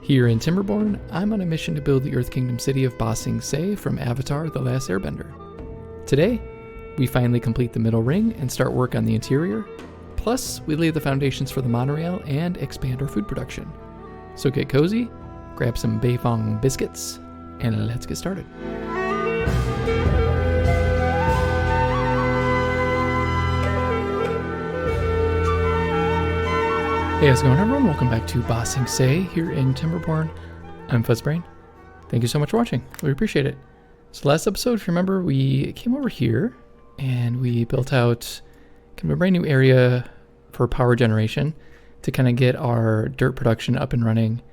Here in Timberborn, I'm on a mission to build the Earth Kingdom city of Ba Sing Se from Avatar: The Last Airbender. Today, we finally complete the middle ring and start work on the interior. Plus, we lay the foundations for the monorail and expand our food production. So get cozy, grab some Beifong biscuits, and let's get started. Hey, how's it going, everyone? Welcome back to Ba Sing Se here in Timberborn. I'm Fuzzbrain. Thank you so much for watching. We appreciate it. So last episode, if you remember, we came over here and we built out kind of a brand new area for power generation to kind of get our dirt production up and running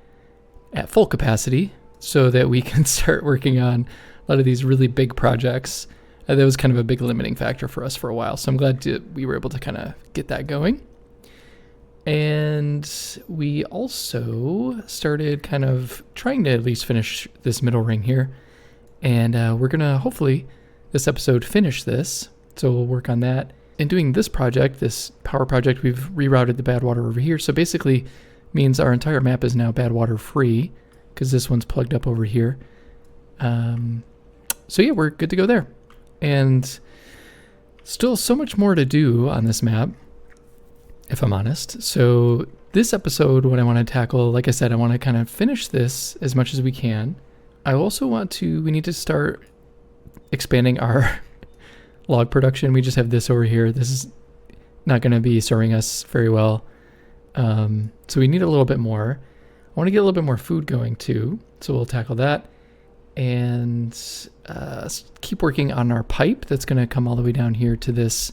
at full capacity so that we can start working on a lot of these really big projects. That was kind of a big limiting factor for us for a while. So I'm glad we were able to kind of get that going. And we also started kind of trying to at least finish this middle ring here. And we're going to hopefully this episode finish this. So we'll work on that. In doing this project, this power project, we've rerouted the bad water over here. So basically means our entire map is now bad water free because this one's plugged up over here. So yeah, we're good to go there. And still so much more to do on this map, if I'm honest. So this episode, what I want to tackle, like I said, I want to kind of finish this as much as we can. I also we need to start expanding our log production. We just have this over here. This is not going to be serving us very well. So we need a little bit more. I want to get a little bit more food going too. So we'll tackle that and keep working on our pipe that's going to come all the way down here to this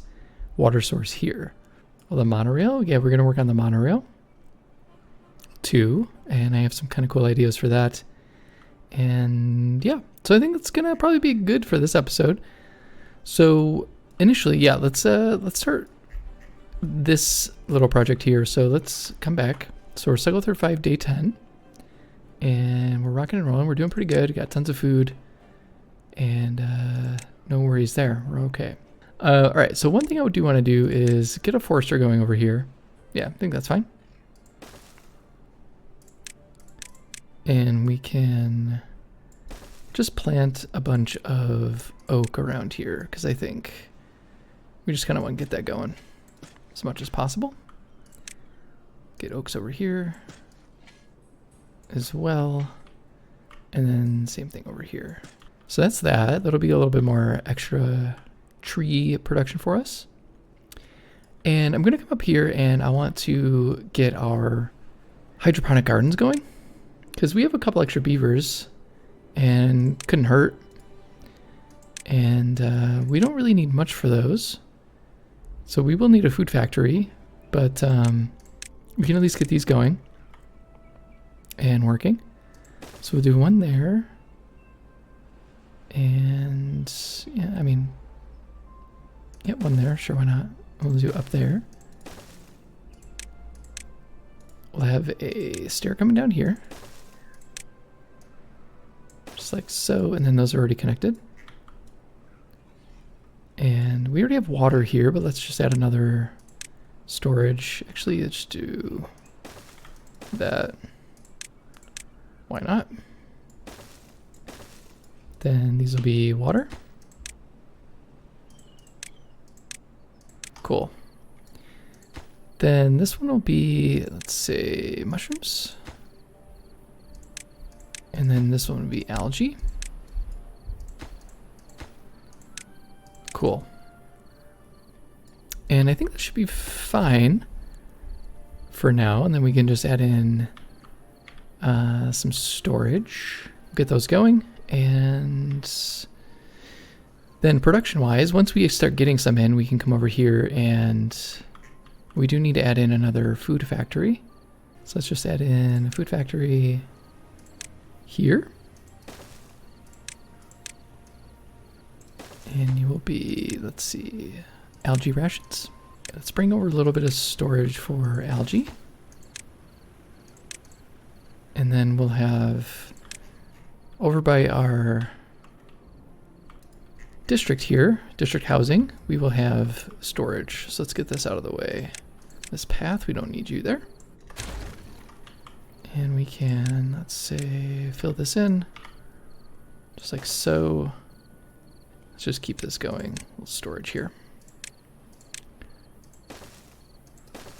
water source here. Well, the monorail, yeah, we're going to work on the monorail too, and I have some kind of cool ideas for that. And yeah, so I think it's going to probably be good for this episode. So initially, yeah, let's start this little project here. So let's come back. So we're cycle through 5, day 10, and we're rocking and rolling. We're doing pretty good. We got tons of food, and no worries there. We're okay. All right, so one thing I do want to do is get a forester going over here. Yeah, I think that's fine. And we can just plant a bunch of oak around here because I think we just kind of want to get that going as much as possible. Get oaks over here as well. And then same thing over here. So that's that. That'll be a little bit more extra tree production for us. And I'm going to come up here and I want to get our hydroponic gardens going because we have a couple extra beavers and couldn't hurt. And we don't really need much for those. So we will need a food factory, but we can at least get these going and working. So we'll do one there. And yeah, I mean, yeah, one there. Sure, why not? We'll do up there. We'll have a stair coming down here. Just like so. And then those are already connected. And we already have water here, but let's just add another storage. Actually, let's do that. Why not? Then these will be water. Cool. Then this one will be, let's say, mushrooms. And then this one will be algae. Cool. And I think that should be fine for now. And then we can just add in some storage. Get those going. And then production-wise, once we start getting some in, we can come over here and we do need to add in another food factory. So let's just add in a food factory here. And you will be, let's see, algae rations. Let's bring over a little bit of storage for algae. And then we'll have over by our district here, district housing, we will have storage. So let's get this out of the way. This path, we don't need you there. And we can, let's say, fill this in, just like so. Let's just keep this going. A little storage here.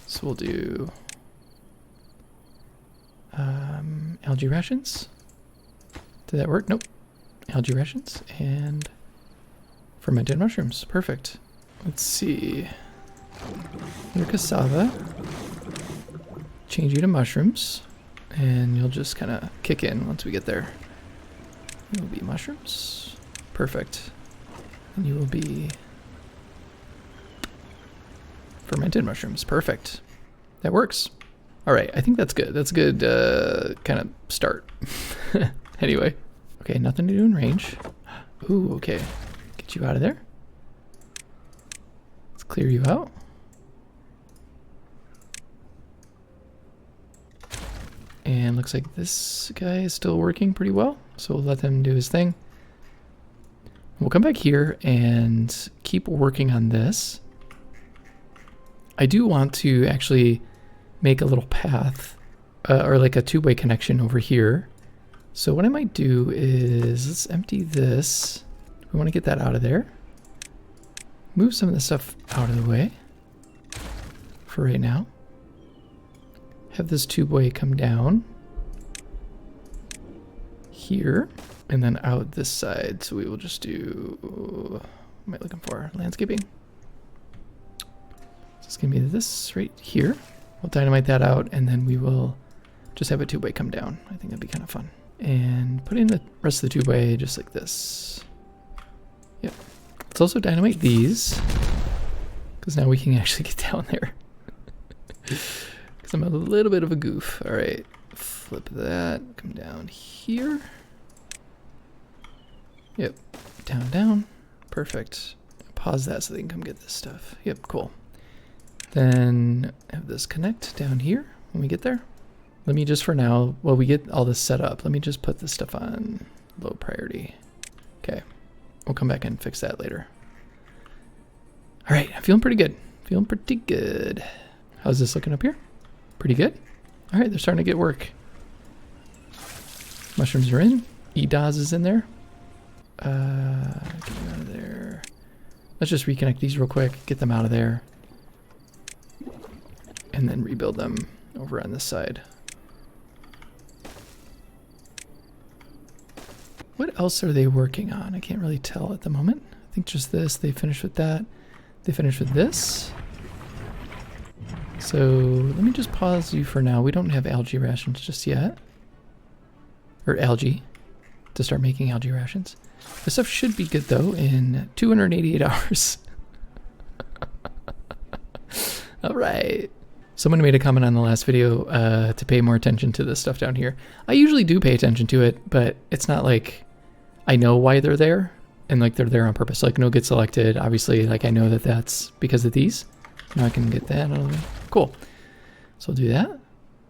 So we'll do algae rations. Did that work? Nope. Algae rations and fermented mushrooms. Perfect. Let's see. Your cassava. Change you to mushrooms. And you'll just kind of kick in once we get there. You'll be mushrooms. Perfect. And you will be fermented mushrooms. Perfect. That works. All right, I think that's good. That's a good kind of start. Anyway. Okay, nothing to do in range. Ooh, okay. Get you out of there. Let's clear you out. And looks like this guy is still working pretty well. So we'll let him do his thing. We'll come back here and keep working on this. I do want to actually make a little path or like a two-way connection over here. So what I might do is let's empty this. We want to get that out of there. Move some of the stuff out of the way for right now. Have this two-way come down here and then out this side. So we will just do, what am I looking for? Landscaping. So it's gonna be this right here. We'll dynamite that out and then we will just have a two-way come down. I think that'd be kind of fun. And put in the rest of the two-way just like this. Yep. Let's also dynamite these because now we can actually get down there. Because I'm a little bit of a goof. All right, flip that, come down here. Yep, down, down. Perfect. Pause that so they can come get this stuff. Yep, cool. Then have this connect down here when we get there. Let me just for now, while we get all this set up, let me just put this stuff on low priority. Okay, we'll come back and fix that later. All right, I'm feeling pretty good. Feeling pretty good. How's this looking up here? Pretty good. All right, they're starting to get work. Mushrooms are in. EDOS is in there. Get you out of there. Let's just reconnect these real quick. Get them out of there. And then rebuild them over on this side. What else are they working on? I can't really tell at the moment. I think just this. They finished with that. They finished with this. So let me just pause you for now. We don't have algae rations just yet. Or algae to start making algae rations. This stuff should be good though in 288 hours. All right. Someone made a comment on the last video to pay more attention to this stuff down here. I usually do pay attention to it, but it's not like I know why they're there and like they're there on purpose. Like no get selected. Obviously, like I know that that's because of these. Now I can get that out of the way. Cool. So I'll do that.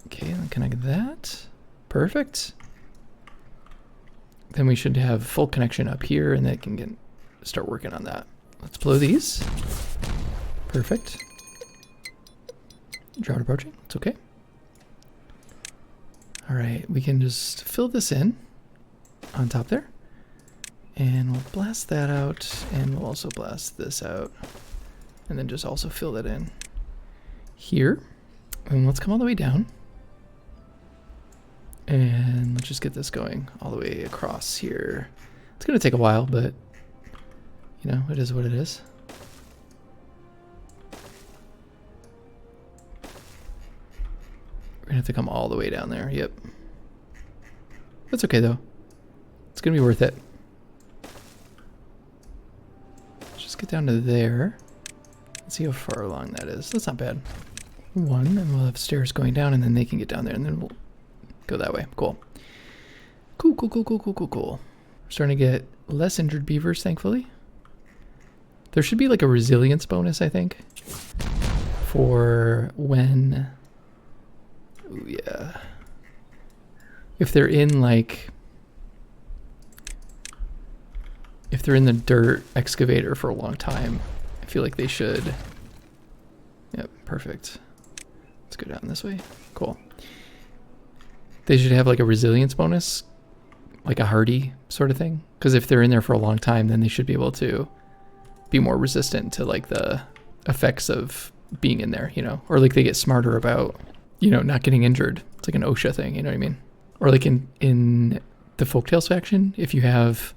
Okay, then connect that. Perfect. Then we should have full connection up here and they can start working on that. Let's blow these. Perfect. Drought approaching. It's okay. All right, we can just fill this in on top there. And we'll blast that out and we'll also blast this out. And then just also fill that in here. And let's come all the way down. And let's just get this going all the way across here. It's going to take a while, but you know, it is what it is. We're going to have to come all the way down there. Yep. That's okay though. It's going to be worth it. Let's just get down to there. Let's see how far along that is. That's not bad. One, and we'll have stairs going down, and then they can get down there, and then we'll go that way. Cool. Cool, cool, cool, cool, cool, cool, cool. We're starting to get less injured beavers, thankfully. There should be like a resilience bonus, I think, for when... Ooh, yeah. If they're in like... If they're in the dirt excavator for a long time, I feel like they should. Yep, perfect. Let's go down this way. Cool. they should have like a resilience bonus, like a hardy sort of thing. Because if they're in there for a long time, then they should be able to be more resistant to like the effects of being in there, you know, or like they get smarter about, you know, not getting injured. It's like an OSHA thing, you know what I mean? Or like in the folktales faction, if you have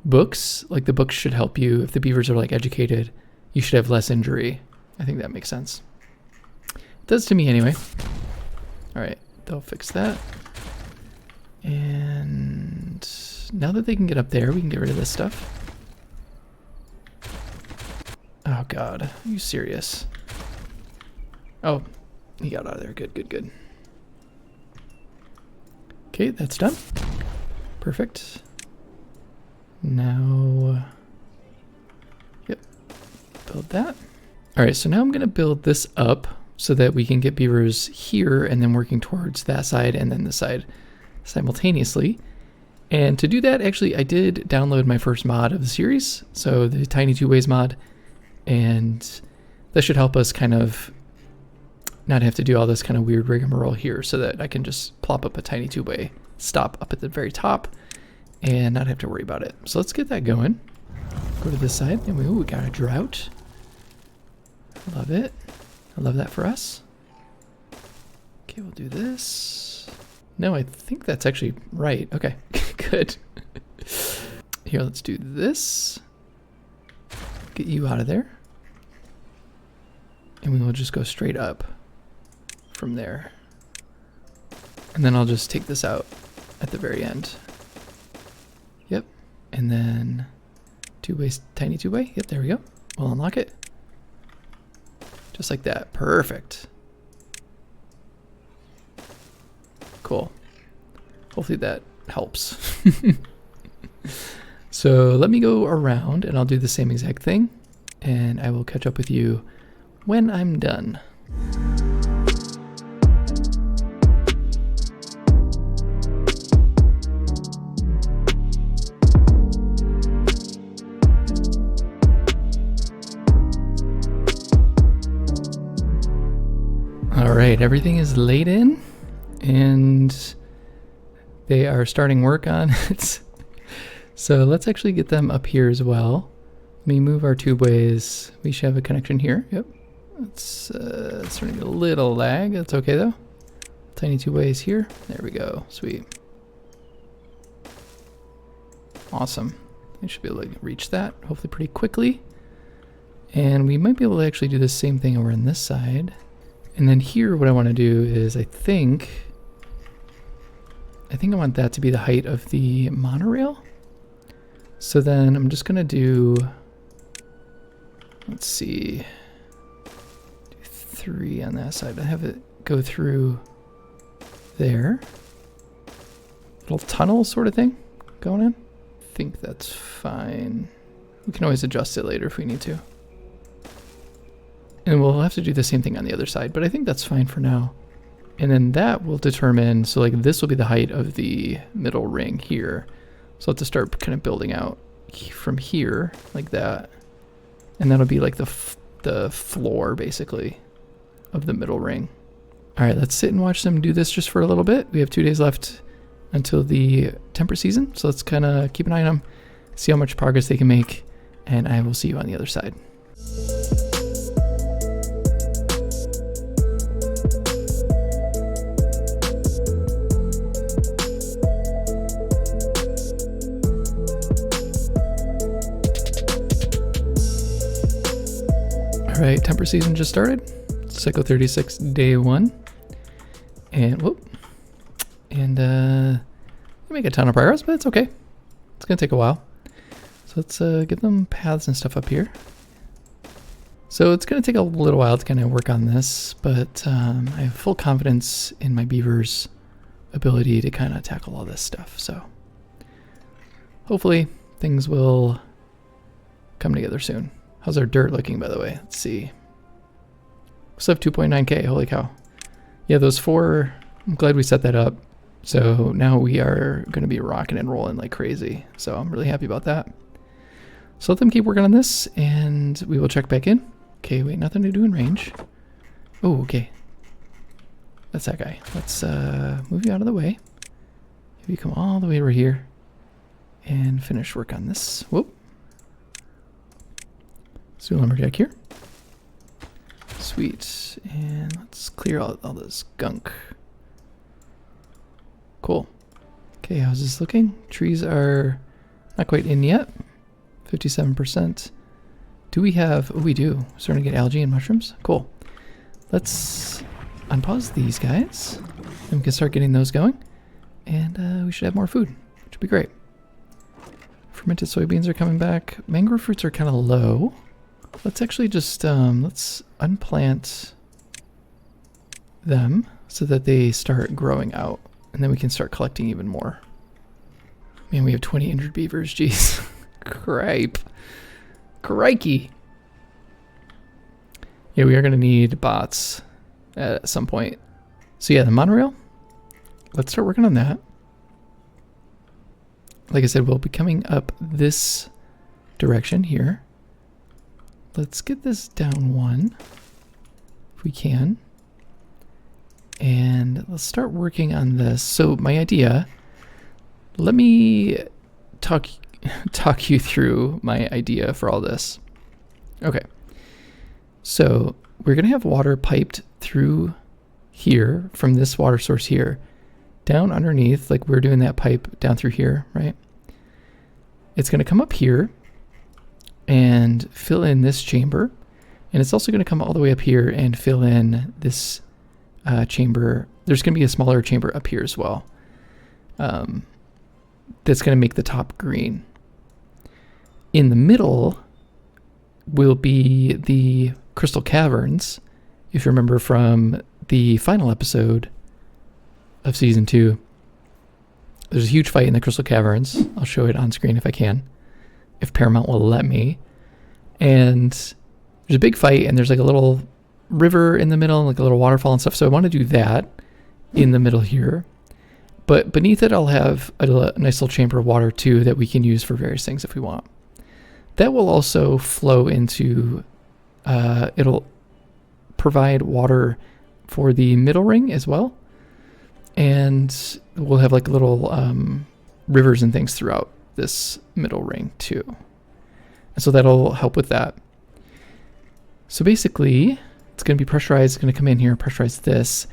books, like the books should help you. If the beavers are like educated, you should have less injury. I think that makes sense. It does to me anyway. All right, they'll fix that. And now that they can get up there, we can get rid of this stuff. Oh God, are you serious? Oh, he got out of there. Good, good, good. Okay, that's done. Perfect. Now, yep, build that. All right, so now I'm gonna build this up so that we can get beavers here and then working towards that side and then this side simultaneously. And to do that, actually, I did download my first mod of the series, so the Tiny Two Ways mod, and that should help us kind of not have to do all this kind of weird rigmarole here, so that I can just plop up a tiny two-way stop up at the very top and not have to worry about it. So let's get that going. Go to this side, and we got a drought. Love it. I love that for us. Okay, we'll do this. No, I think that's actually right. Okay, good. Here, let's do this. Get you out of there. And we will just go straight up from there. And then I'll just take this out at the very end. Yep. And then two-way, tiny two-way. Yep, there we go. We'll unlock it. Just like that. Perfect. Cool. Hopefully that helps. So let me go around and I'll do the same exact thing. And I will catch up with you when I'm done. All right, everything is laid in and they are starting work on it. So let's actually get them up here as well. Let me move our tubeways. We should have a connection here. Yep. It's starting to get a little lag. That's okay though. Tiny two-ways here. There we go. Sweet. Awesome. I should be able to reach that hopefully pretty quickly. And we might be able to actually do the same thing over on this side. And then here what I want to do is I think I want that to be the height of the monorail. So then I'm just gonna do, let's see, do 3 on that side. I have it go through there. Little tunnel sort of thing going in. I think that's fine. We can always adjust it later if we need to. And we'll have to do the same thing on the other side, but I think that's fine for now. And then that will determine, so like this will be the height of the middle ring here. So I'll have to start kind of building out from here like that. And that'll be like the floor basically of the middle ring. All right, let's sit and watch them do this just for a little bit. We have 2 days left until the temperate season. So let's kind of keep an eye on them, see how much progress they can make. And I will see you on the other side. All right, temperate season just started. Cycle 36, day 1. And whoop. And we make a ton of progress, but it's okay. It's gonna take a while. So let's give them paths and stuff up here. So it's gonna take a little while to kind of work on this, but I have full confidence in my beavers' ability to kind of tackle all this stuff. So hopefully things will come together soon. How's our dirt looking, by the way? Let's see. We still have 2.9K. Holy cow. Yeah, those 4, I'm glad we set that up. So now we are going to be rocking and rolling like crazy. So I'm really happy about that. So let them keep working on this and we will check back in. Okay, wait, nothing to do in range. Oh, okay. That's that guy. Let's move you out of the way. Maybe come all the way over here and finish work on this. Whoop. Let's do a lumberjack here. Sweet. And let's clear out all this gunk. Cool. Okay, how's this looking? Trees are not quite in yet. 57%. Do we have... Oh, we do. Starting to get algae and mushrooms. Cool. Let's unpause these guys. And we can start getting those going. And we should have more food, which would be great. Fermented soybeans are coming back. Mangrove fruits are kind of low. Let's actually just... let's unplant them so that they start growing out. And then we can start collecting even more. Man, we have 20 injured beavers. Jeez. Cripe. Crikey. Yeah, we are going to need bots at some point. So yeah, the monorail. Let's start working on that. Like I said, we'll be coming up this direction here. Let's get this down one, if we can. And let's start working on this. So my idea, let me talk you through my idea for all this. Okay. So we're going to have water piped through here from this water source here down underneath, like we're doing that pipe down through here, right? It's going to come up here and fill in this chamber. And it's also going to come all the way up here and fill in this chamber. There's going to be a smaller chamber up here as well. That's going to make the top green. In the middle will be the crystal caverns. If you remember from the final episode of season 2, there's a huge fight in the crystal caverns. I'll show it on screen if I can, if Paramount will let me. And there's a big fight, and there's like a little river in the middle, like a little waterfall and stuff. So I want to do that in the middle here. But beneath it, I'll have a nice little chamber of water too that we can use for various things if we want. That will also flow into, it'll provide water for the middle ring as well. And we'll have like little rivers and things throughout this middle ring too. And so that'll help with that. So basically, it's going to be pressurized. It's going to come in here and pressurize this.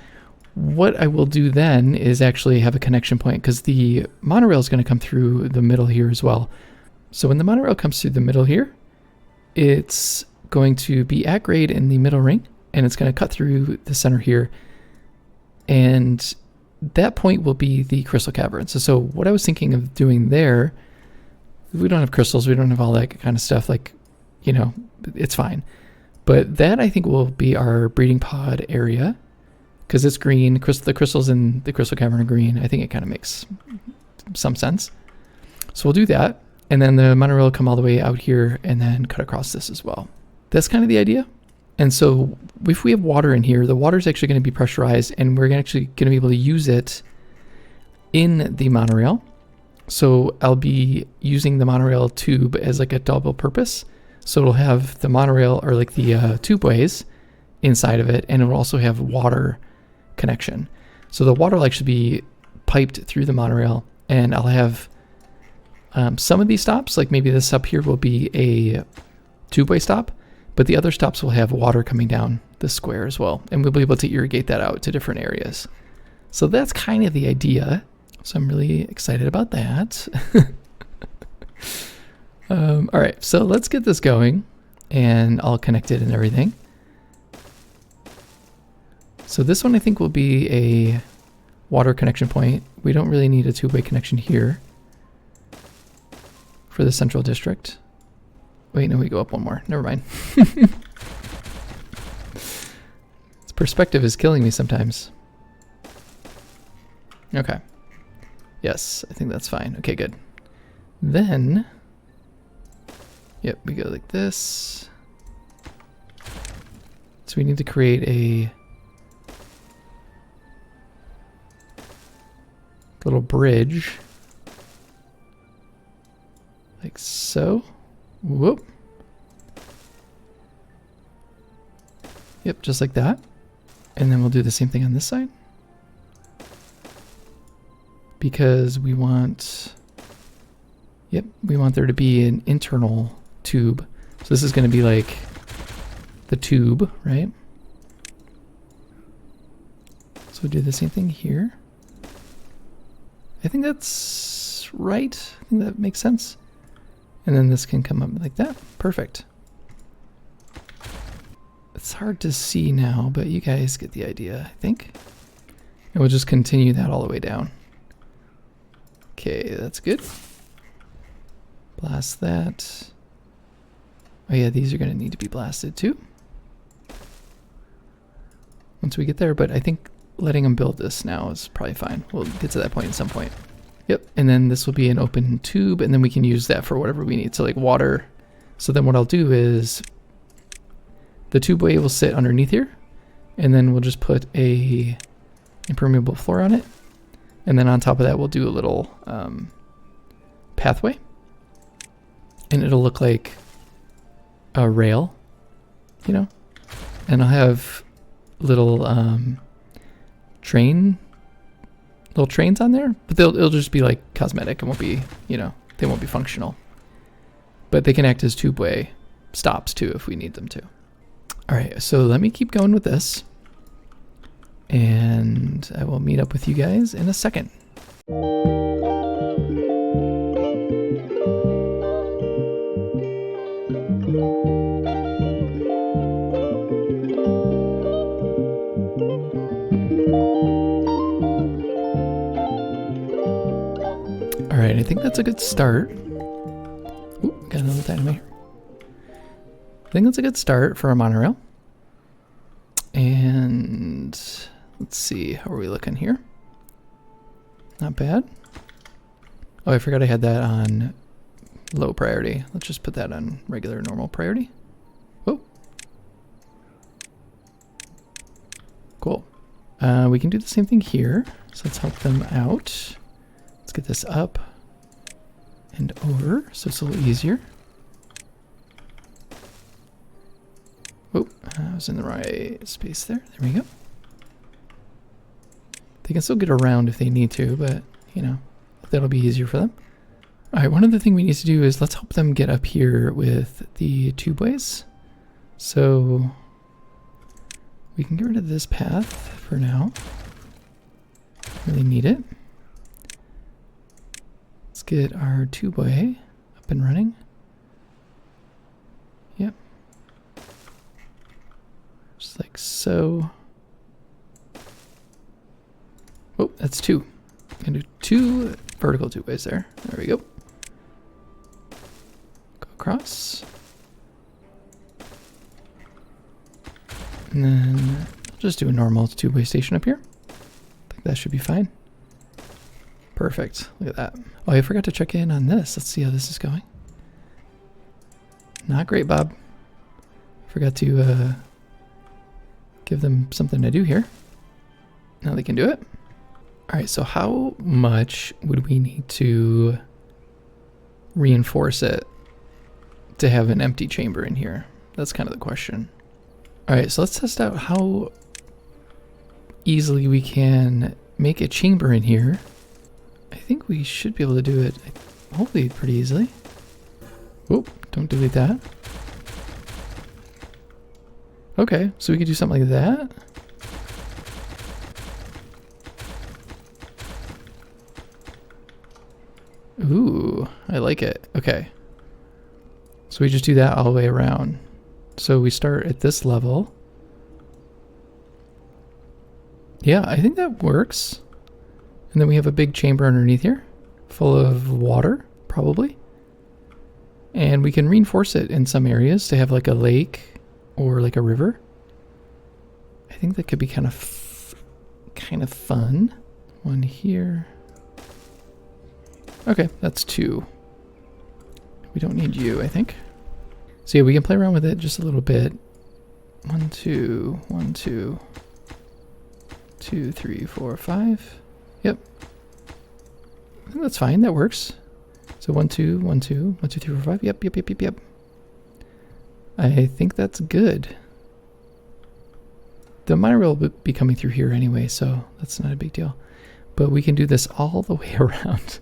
What I will do then is actually have a connection point, because the monorail is going to come through the middle here as well. So when the monorail comes through the middle here, it's going to be at grade in the middle ring, and it's going to cut through the center here. And that point will be the crystal cavern. So what I was thinking of doing there, we don't have crystals, we don't have all that kind of stuff, like, you know, it's fine. But that I think will be our breeding pod area, because it's green. The crystals in the crystal cavern are green. I think it kind of makes some sense. So we'll do that. And then the monorail will come all the way out here and then cut across this as well. That's kind of the idea. And so if we have water in here, the water is actually going to be pressurized, and we're actually going to be able to use it in the monorail. So I'll be using the monorail tube as like a double purpose. So it'll have the monorail, or like the tubeways inside of it, and it will also have water connection. So the water will actually be piped through the monorail, and I'll have some of these stops, like maybe this up here will be a tubeway stop, but the other stops will have water coming down the square as well, and we'll be able to irrigate that out to different areas. So that's kind of the idea. So I'm really excited about that. All right, so let's get this going, and I'll connect it and everything. So this one I think will be a water connection point. We don't really need a two-way connection here for the central district. Wait, no, we go up one more. Never mind. This perspective is killing me sometimes. Okay. Yes, I think that's fine. Okay, good. Then, yep, we go like this. So we need to create a little bridge. Like so. Whoop. Yep, just like that. And then we'll do the same thing on this side. because we want, yep, we want there to be an internal tube. So this is going to be like the tube, right? So we'll do the same thing here. I think that's right. I think that makes sense. And then this can come up like that. Perfect. It's hard to see now, but you guys get the idea, I think. And we'll just continue that all the way down. Okay, that's good. Blast that. Oh yeah, these are going to need to be blasted too. Once we get there, but I think letting them build this now is probably fine. We'll get to that point at some point. Yep, and then this will be an open tube, and then we can use that for whatever we need. So like water. So then what I'll do is the tubeway will sit underneath here, and then we'll just put a impermeable floor on it. And then on top of that, we'll do a little pathway. And it'll look like a rail, you know? And I'll have little little trains on there, but it'll just be like cosmetic. It won't be, you know, they won't be functional. But they can act as tubeway stops too if we need them to. All right, so let me keep going with this. And I will meet up with you guys in a second. All right, I think that's a good start. Ooh, got another dynamite. I think that's a good start for a monorail. And let's see, how are we looking here? Not bad. Oh, I forgot I had that on low priority. Let's just put that on regular normal priority. Whoa. Cool. We can do the same thing here. So let's help them out. Let's get this up and over so it's a little easier. Oh, I was in the right space there. There we go. They can still get around if they need to, but, you know, that'll be easier for them. All right, one other thing we need to do is let's help them get up here with the tubeways. So we can get rid of this path for now. Really need it. Let's get our tubeway up and running. Yep. Just like so. Oh, that's two. I'm gonna do two vertical tubeways there. There we go. Go across. And then I'll just do a normal two-way station up here. I think that should be fine. Perfect. Look at that. Oh, I forgot to check in on this. Let's see how this is going. Not great, Bob. Forgot to give them something to do here. Now they can do it. All right, so how much would we need to reinforce it to have an empty chamber in here? That's kind of the question. All right, so let's test out how easily we can make a chamber in here. I think we should be able to do it, hopefully pretty easily. Whoop, don't delete that. Okay, so we could do something like that. Ooh, I like it. Okay. So we just do that all the way around. So we start at this level. Yeah, I think that works. And then we have a big chamber underneath here, full of water, probably. And we can reinforce it in some areas to have like a lake or like a river. I think that could be kind of fun. One here. Okay, that's two. We don't need you, I think. So yeah, we can play around with it just a little bit. 1, 2, 1, 2, 2, 3, 4, 5. Yep. I think that's fine. That works. So 1, 2, 1, 2, 1, 2, 3, 4, 5. Yep. I think that's good. The monorail will be coming through here anyway, so that's not a big deal. But we can do this all the way around.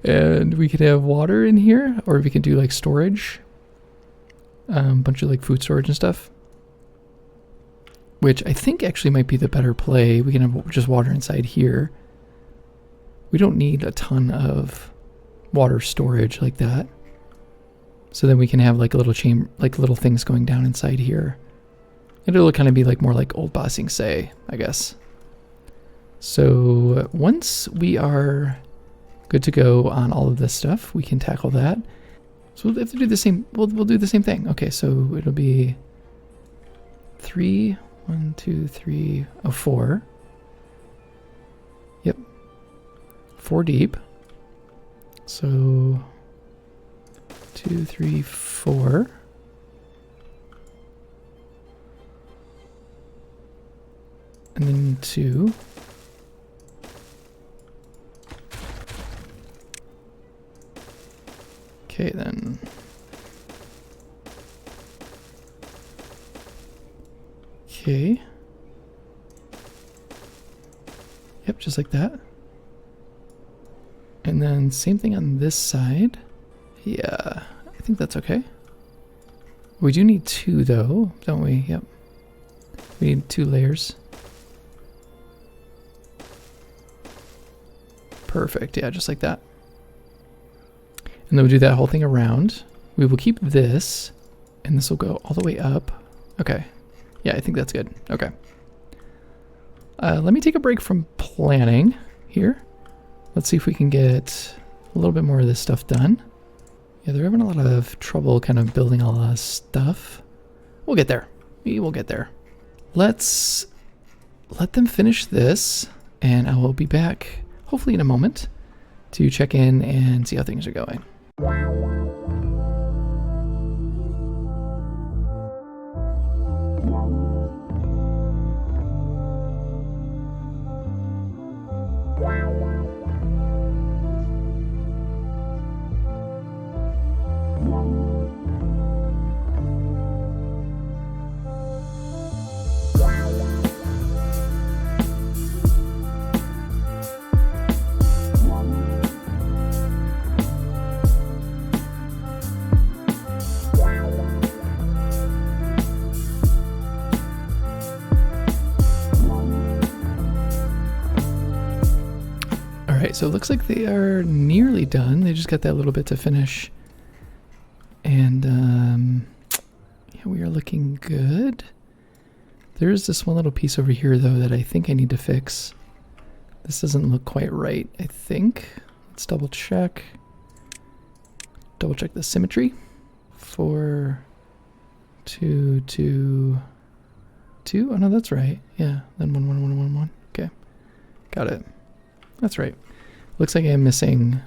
And we could have water in here, or we can do like storage. Bunch of like food storage and stuff. Which I think actually might be the better play. We can have just water inside here. We don't need a ton of water storage like that. So then we can have like a little chamber, like little things going down inside here. And it'll kind of be like more like old bossing say, I guess. So once we are good to go on all of this stuff, we can tackle that. So we'll have to do the same, we'll do the same thing. Okay, so it'll be 3, 1, 2, 3, 4. Yep. 4 deep. So 2, 3, 4. And then 2. Okay, then. Okay. Yep, just like that. And then same thing on this side. Yeah, I think that's okay. We do need 2 though, don't we? Yep. We need 2 layers. Perfect, yeah, just like that. And then we'll do that whole thing around. We will keep this, and this will go all the way up. Okay. Yeah, I think that's good. Okay. Let me take a break from planning here. Let's see if we can get a little bit more of this stuff done. Yeah, they're having a lot of trouble kind of building all this stuff. We'll get there. We will get there. Let's let them finish this, and I will be back hopefully in a moment to check in and see how things are going. Alright, so it looks like they are nearly done. They just got that little bit to finish. And yeah, we are looking good. There's this one little piece over here though that I think I need to fix. This doesn't look quite right, I think. Let's double check. Double check the symmetry. 4, 2, 2, 2. Oh no, that's right. Yeah, then 1, 1, 1, 1, 1. Okay, got it. That's right. Looks like I'm missing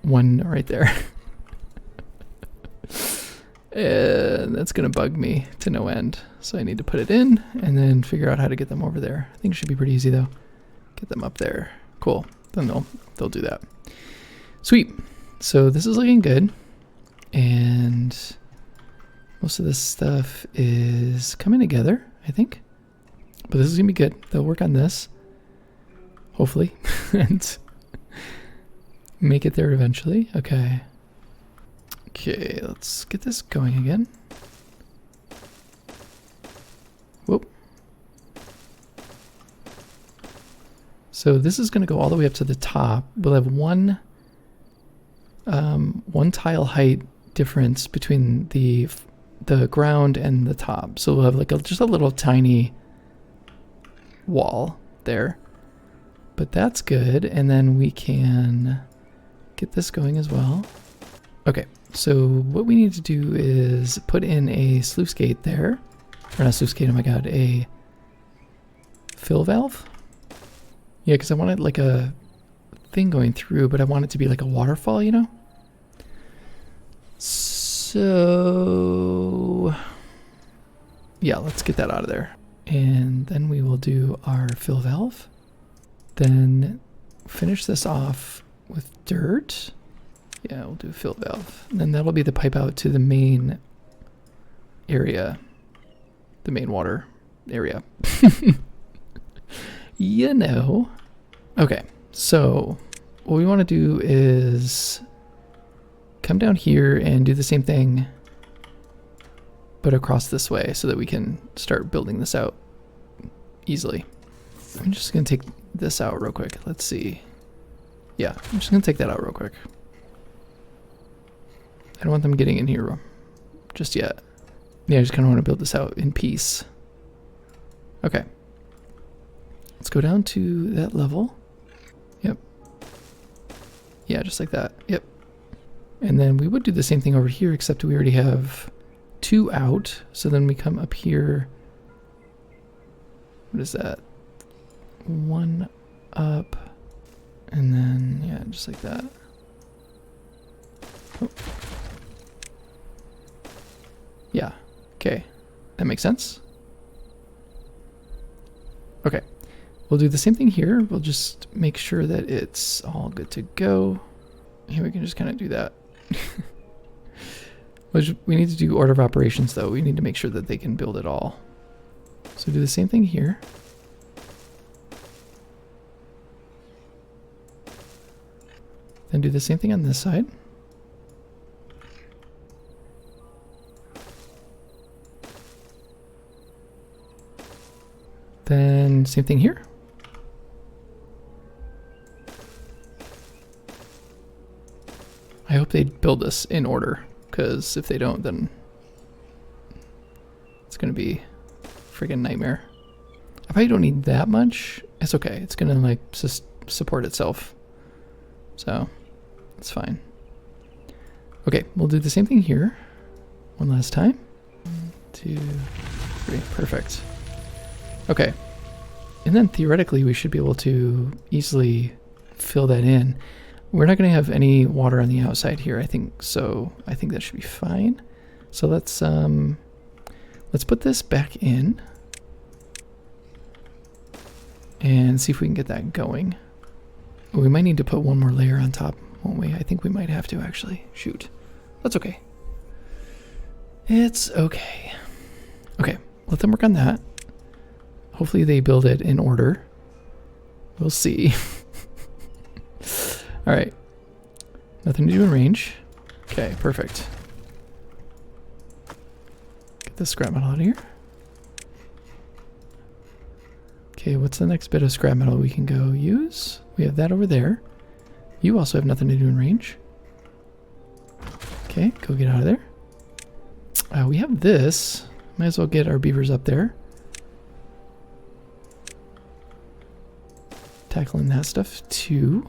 1 right there. And that's gonna bug me to no end. So I need to put it in and then figure out how to get them over there. I think it should be pretty easy though. Get them up there. Cool. Then they'll do that. Sweet. So this is looking good. And most of this stuff is coming together, I think. But this is gonna be good. They'll work on this. Hopefully. And make it there eventually. Okay. Okay, let's get this going again. Whoop. So this is going to go all the way up to the top. We'll have one tile height difference between the ground and the top. So we'll have like just a little tiny wall there. But that's good. And then we can get this going as well. Okay, so what we need to do is put in a sluice gate there. Or not sluice gate, oh my god, a fill valve? Yeah, because I wanted like a thing going through, but I want it to be like a waterfall, you know? So yeah, let's get that out of there. And then we will do our fill valve. Then finish this off with dirt. Yeah, we'll do fill valve. And then that'll be the pipe out to the main area. The main water area. You know. Okay, so what we want to do is come down here and do the same thing, but across this way so that we can start building this out easily. I'm just going to take this out real quick. Let's see. Yeah, I'm just going to take that out real quick. I don't want them getting in here just yet. Yeah, I just kind of want to build this out in peace. Okay. Let's go down to that level. Yep. Yeah, just like that. Yep. And then we would do the same thing over here, except we already have 2 out. So then we come up here. What is that? 1 up. And then, yeah, just like that. Oh. Yeah. Okay. That makes sense. Okay. We'll do the same thing here. We'll just make sure that it's all good to go. Here we can just kind of do that. We need to do order of operations though. We need to make sure that they can build it all. So do the same thing here. Then do the same thing on this side. Then same thing here. I hope they build this in order, because if they don't, then it's going to be a friggin' nightmare. I probably don't need that much. It's okay. It's going to like support itself. So it's fine. Okay, we'll do the same thing here. One last time. 1, 2, 3. Perfect. Okay. And then theoretically we should be able to easily fill that in. We're not going to have any water on the outside here, I think, so I think that should be fine. So let's put this back in and see if we can get that going. We might need to put one more layer on top, won't we? I think we might have to, actually. Shoot. That's okay. It's okay. Okay, let them work on that. Hopefully they build it in order. We'll see. All right. Nothing to do in range. Okay, perfect. Get this scrap metal out of here. Okay, what's the next bit of scrap metal we can go use? We have that over there. You also have nothing to do in range. Okay, go get out of there. We have this. Might as well get our beavers up there. Tackling that stuff too.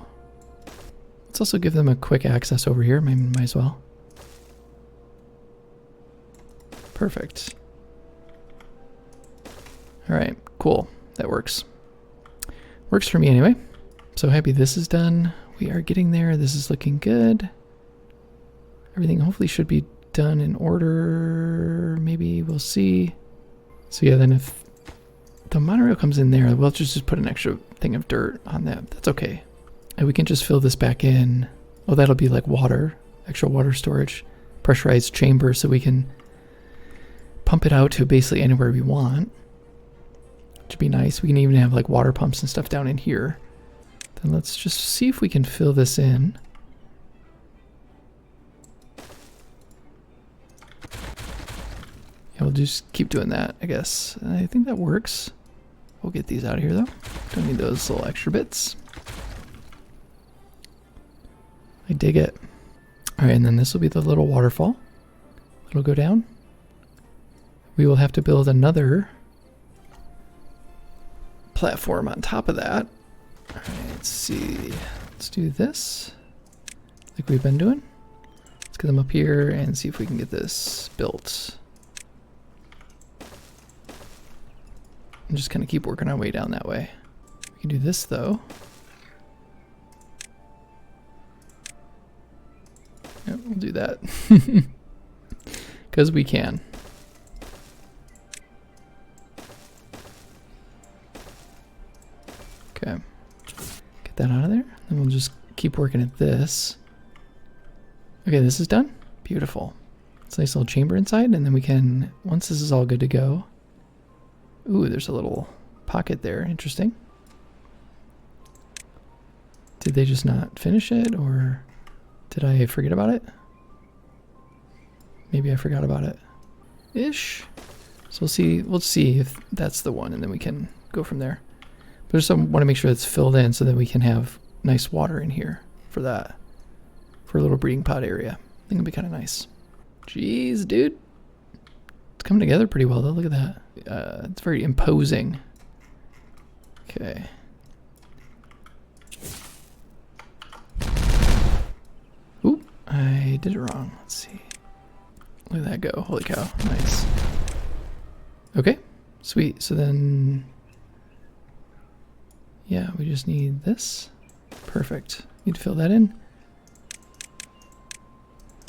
Let's also give them a quick access over here. Might as well. Perfect. All right, cool. That works. Works for me anyway. So happy this is done. We are getting there. This is looking good. Everything hopefully should be done in order. Maybe we'll see. So yeah, then if the monorail comes in there, we'll just put an extra thing of dirt on that. That's okay. And we can just fill this back in. Oh, that'll be like water, extra water storage, pressurized chamber, so we can pump it out to basically anywhere we want. Which would be nice. We can even have like water pumps and stuff down in here. Then let's just see if we can fill this in. Yeah, we'll just keep doing that, I guess. I think that works. We'll get these out of here though. Don't need those little extra bits. I dig it. All right, and then this will be the little waterfall. It'll go down. We will have to build another platform on top of that. All right, let's see. Let's do this like we've been doing. Let's get them up here and see if we can get this built. And just kind of keep working our way down that way. We can do this though. Yep, we'll do that. Because we can. Okay. Get that out of there. Then we'll just keep working at this. Okay, this is done. Beautiful. It's a nice little chamber inside, and then we can, once this is all good to go. Ooh, there's a little pocket there. Interesting. Did they just not finish it, or did I forget about it? Maybe I forgot about it. Ish. So we'll see if that's the one, and then we can go from there. But I just want to make sure it's filled in so that we can have nice water in here for that. For a little breeding pod area. I think it'll be kind of nice. Jeez, dude. It's coming together pretty well, though. Look at that. It's very imposing. Okay. Oop, I did it wrong. Let's see. Look at that go. Holy cow. Nice. Okay, sweet. So then, yeah, we just need this. Perfect. Need to fill that in.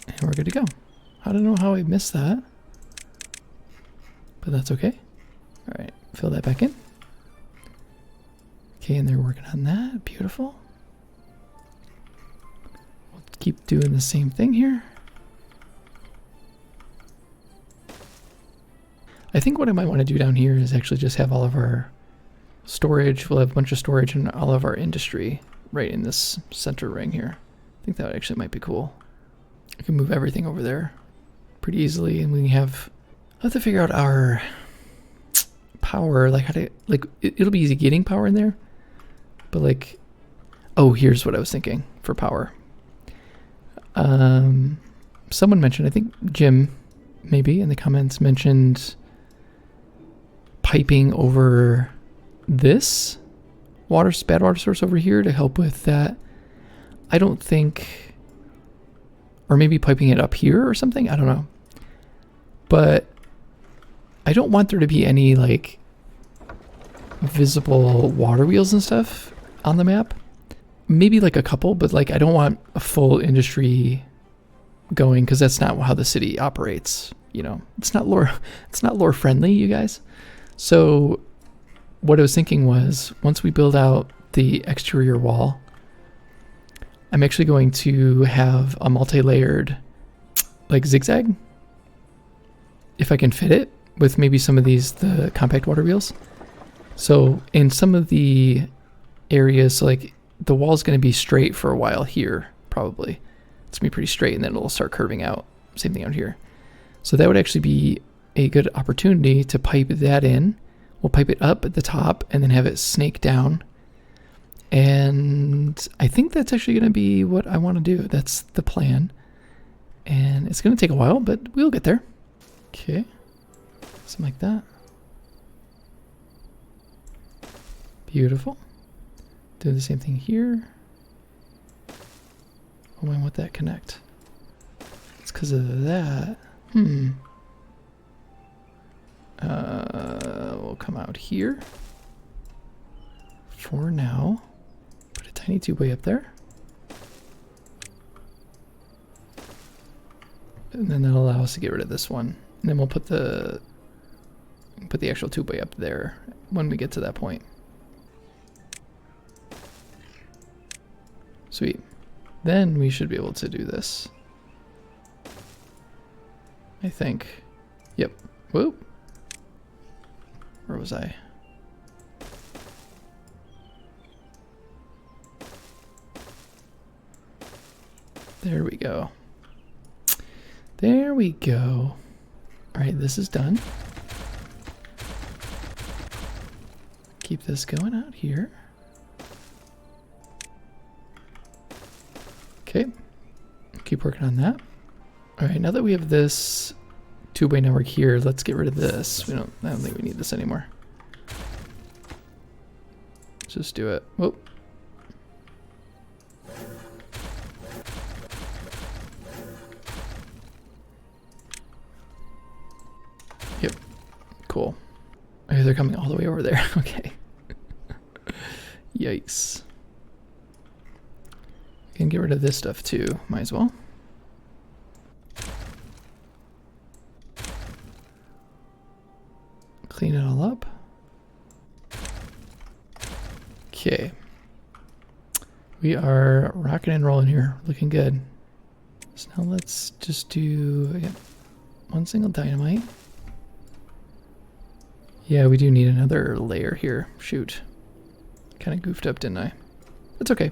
And we're good to go. I don't know how I missed that, but that's okay. All right, fill that back in. Okay, and they're working on that. Beautiful. We'll keep doing the same thing here. I think what I might want to do down here is actually just have all of our storage. We'll have a bunch of storage and all of our industry right in this center ring here. I think that actually might be cool. I can move everything over there pretty easily, and we have, I'll have to figure out our power, like how to, like, it'll be easy getting power in there, but like, oh, here's what I was thinking for power. Someone mentioned, I think Jim maybe in the comments mentioned piping over this bad water source over here to help with that. I don't think, or maybe piping it up here or something, I don't know. But I don't want there to be any like visible water wheels and stuff on the map. Maybe like a couple, but like I don't want a full industry going, because that's not how the city operates. You know, it's not lore friendly, you guys. So what I was thinking was, once we build out the exterior wall, I'm actually going to have a multi-layered like zigzag, if I can fit it, with maybe some of the compact water wheels. So in some of the areas, so like the wall's going to be straight for a while here, probably. It's going to be pretty straight, and then it'll start curving out. Same thing out here. So that would actually be a good opportunity to pipe that in. We'll pipe it up at the top and then have it snake down. And I think that's actually going to be what I want to do. That's the plan. And it's going to take a while, but we'll get there. Okay. Something like that. Beautiful. Do the same thing here. When would that connect? It's because of that. We'll come out here for now. Put a tiny tube way up there. And then that'll allow us to get rid of this one. And then we'll put the actual tube way up there when we get to that point. Sweet. Then we should be able to do this. I think. Yep. Whoop. Where was I? There we go. There we go. All right, this is done. Keep this going out here. Okay, keep working on that. All right, now that we have this two-way network here, let's get rid of this. I don't think we need this anymore. Let's just do it. Whoop. Yep, cool. Okay, they're coming all the way over there. Okay. Yikes. Can get rid of this stuff too, might as well. Clean it all up. Okay. We are rocking and rolling here, looking good. So now let's just do one single dynamite. Yeah, we do need another layer here. Shoot. Kind of goofed up, didn't I? That's okay.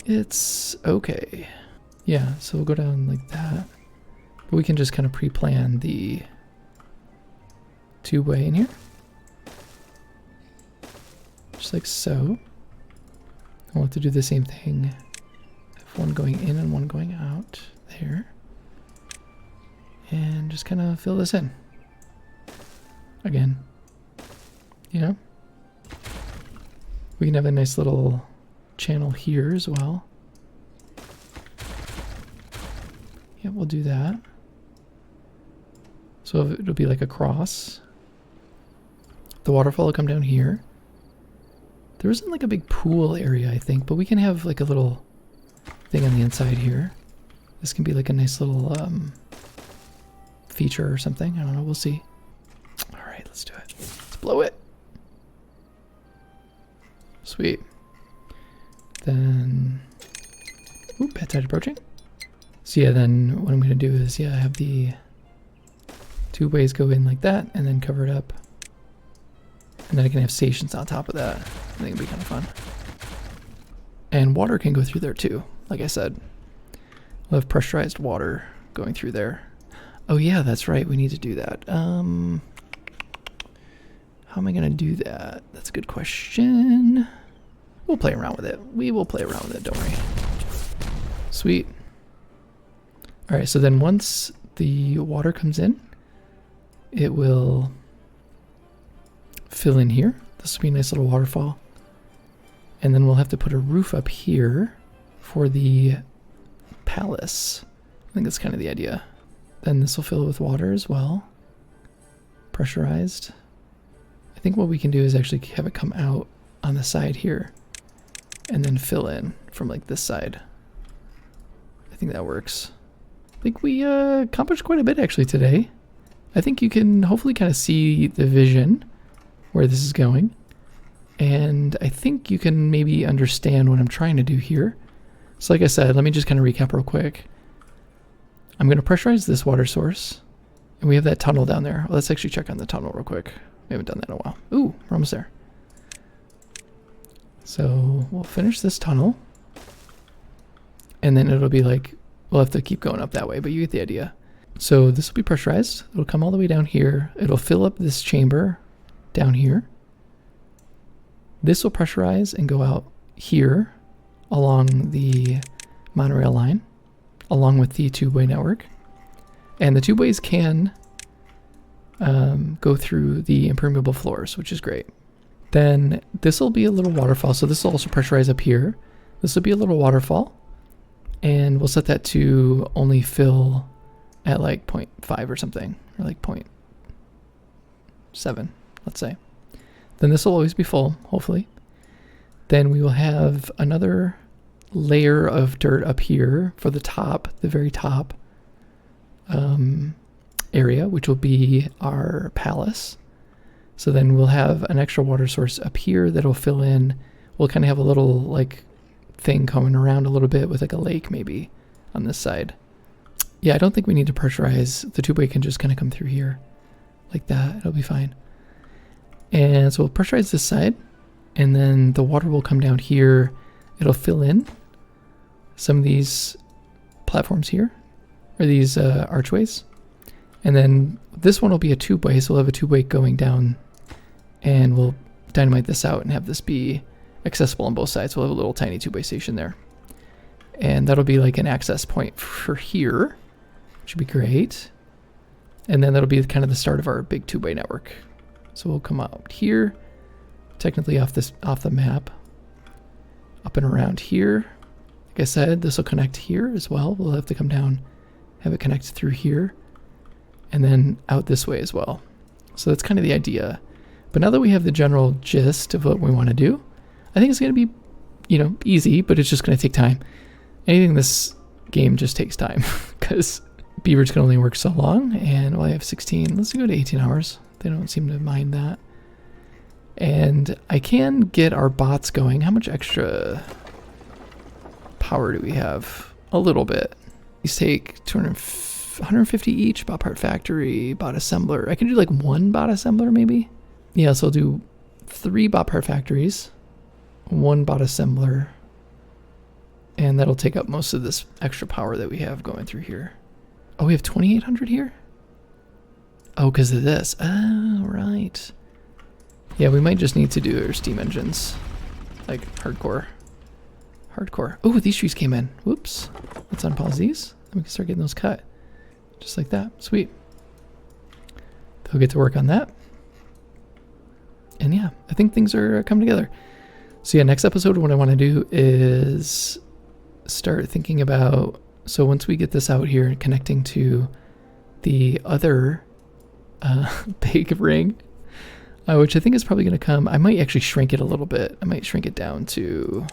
It's okay. Yeah, so we'll go down like that. But we can just kind of pre-plan the two-way in here. Just like so. We'll have to do the same thing. Have one going in and one going out there. And just kind of fill this in. Again. You know? We can have a nice little channel here as well. Yeah, we'll do that. So it'll be like a cross. The waterfall will come down here. There isn't like a big pool area, I think, but we can have like a little thing on the inside here. This can be like a nice little feature or something. I don't know, we'll see. All right, let's do it. Let's blow it. Sweet. Then, ooh, pet tide approaching. So yeah, then what I'm gonna do is, yeah, have the two ways go in like that and then cover it up. And then I can have stations on top of that. I think it'd be kind of fun. And water can go through there too, like I said. We'll have pressurized water going through there. Oh yeah, that's right, we need to do that. How am I gonna do that? That's a good question. We'll play around with it. We will play around with it, don't worry. Sweet. All right, so then once the water comes in, it will fill in here. This will be a nice little waterfall. And then we'll have to put a roof up here for the palace. I think that's kind of the idea. Then this will fill with water as well. Pressurized. I think what we can do is actually have it come out on the side here and then fill in from like this side. I think that works. I think we accomplished quite a bit actually today. I think you can hopefully kind of see the vision where this is going. And I think you can maybe understand what I'm trying to do here. So like I said, let me just kind of recap real quick. I'm going to pressurize this water source. And we have that tunnel down there. Let's actually check on the tunnel real quick. We haven't done that in a while. Ooh, we're almost there. So we'll finish this tunnel. And then it'll be like, we'll have to keep going up that way, but you get the idea. So this will be pressurized. It'll come all the way down here. It'll fill up this chamber down here. This will pressurize and go out here along the monorail line, along with the two-way network. And the two ways can go through the impermeable floors, which is great. Then this will be a little waterfall. So this will also pressurize up here. This will be a little waterfall. And we'll set that to only fill at like 0.5 or something, or like 0.7, let's say. Then this will always be full, hopefully. Then we will have another layer of dirt up here for the top, the very top area, which will be our palace. So then we'll have an extra water source up here that'll fill in. We'll kind of have a little like thing coming around a little bit with like a lake maybe on this side. Yeah, I don't think we need to pressurize. The two-way can just kind of come through here like that. It'll be fine. And so we'll pressurize this side, and then the water will come down here. It'll fill in some of these platforms here, or these archways. And then this one will be a two-way, so we'll have a two-way going down, and we'll dynamite this out and have this be accessible on both sides. We'll have a little tiny two-way station there. And that'll be like an access point for here, which would be great. And then that'll be kind of the start of our big two-way network. So we'll come out here, technically off the map, up and around here. Like I said, this will connect here as well. We'll have to come down, have it connect through here, and then out this way as well. So that's kind of the idea. But now that we have the general gist of what we want to do, I think it's going to be, you know, easy, but it's just going to take time. Anything in this game just takes time because beavers can only work so long, and well, I have 16. Let's go to 18 hours. They don't seem to mind that. And I can get our bots going. How much extra power do we have? A little bit. These take 150 each. Bot part factory, bot assembler. I can do like one bot assembler maybe. Yeah, so I'll do 3 bot part factories, 1 bot assembler, And that'll take up most of this extra power that we have going through here. Oh, we have 2,800 here? Oh, because of this. Oh, right. Yeah, we might just need to do our steam engines. Like, hardcore. Hardcore. Oh, these trees came in. Whoops. Let's unpause these. Then we can start getting those cut. Just like that. Sweet. They'll get to work on that. And yeah, I think things are coming together. So yeah, next episode, what I want to do is start thinking about, so once we get this out here and connecting to the other big ring, which I think is probably going to come, I might actually shrink it a little bit. I might shrink it down to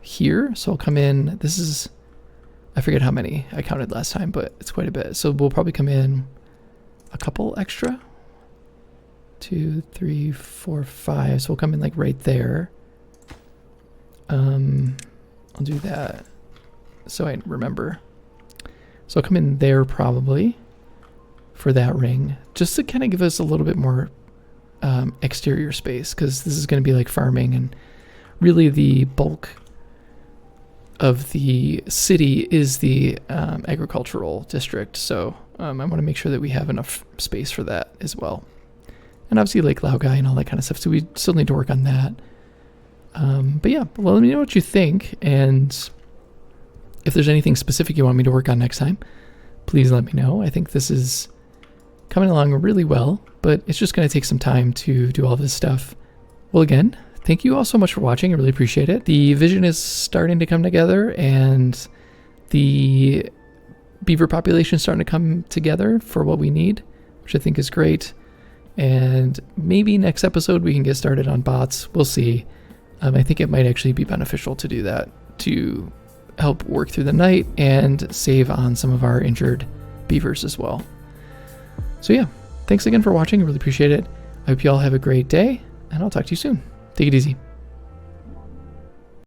here. So I'll come in, this is, I forget how many I counted last time, but it's quite a bit. So we'll probably come in a couple extra. 2, 3, 4, 5. So we'll come in like right there. I'll do that so I remember. So I'll come in there probably for that ring, just to kind of give us a little bit more exterior space, because this is going to be like farming, and really the bulk of the city is the agricultural district. So I want to make sure that we have enough space for that as well. And obviously Lake Laogai and all that kind of stuff. So we still need to work on that. But yeah, well, let me know what you think. And if there's anything specific you want me to work on next time, please let me know. I think this is coming along really well, but it's just going to take some time to do all this stuff. Well, again, thank you all so much for watching. I really appreciate it. The vision is starting to come together, and the beaver population is starting to come together for what we need, which I think is great. And maybe next episode we can get started on bots. We'll see. I think it might actually be beneficial to do that, to help work through the night and save on some of our injured beavers as well. So yeah, thanks again for watching. I really appreciate it. I hope you all have a great day, and I'll talk to you soon. Take it easy.